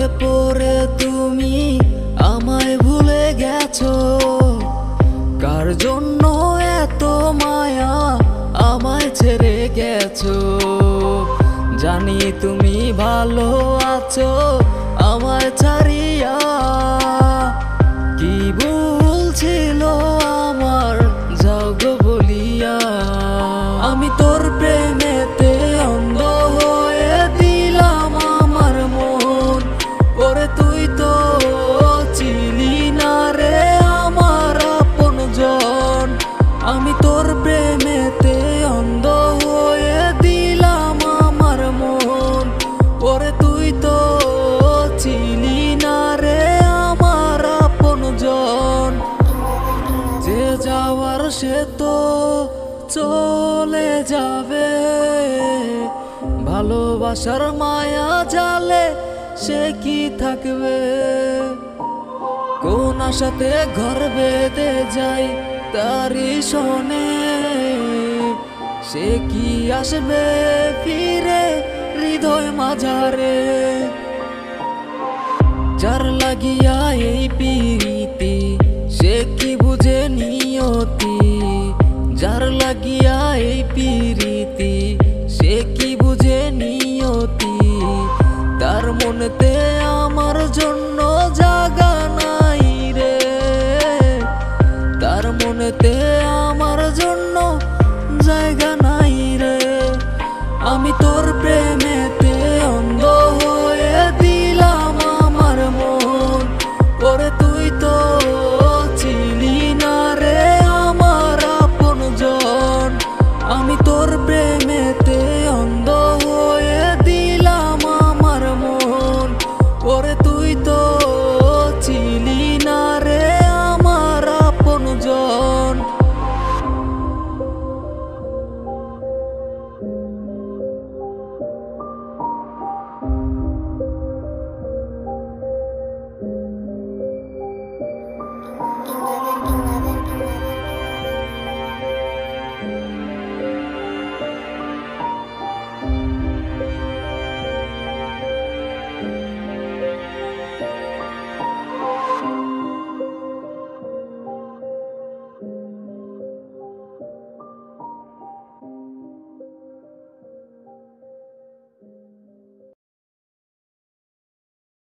প্রেমে পড়ে তুমি আমায় ভুলে গেছো। কার জন্য এত মায়া আমায় ছেড়ে গেছো। জানি তুমি ভালো আছো আমায় ছাড়িয়া। কি ভুল ছিল আমার যাও গো বলিয়া। আমি তোর প্রেমেতে অন্ধ হয়ে দিলাম আমার মন। ওরে তুই তো ছিলি না রে আমার আপনজন। আমি তোর প্রেমেতে অন্ধ হয়ে দিলাম আমার মন। ওরে তুই তো ছিলি না রে আমার আপনজন। যে যাওয়ার সে তো চলে যাবে, ভালোবাসার মায়া জালে সে কি থাকবে। কোন আশাতে ঘর বেঁধে যায় তারি শোনে, সে কি আসবে ফিরে হৃদয় মাঝারে। যার লাগিয়া এই প্রীতি সে কি বুঝে নিয়তি। যার লাগিয়া এই প্রীতি সে কি বুঝে নিয়তি। তার মনেতে আমার জন্য জায়গা নাই রে। তার মনেতে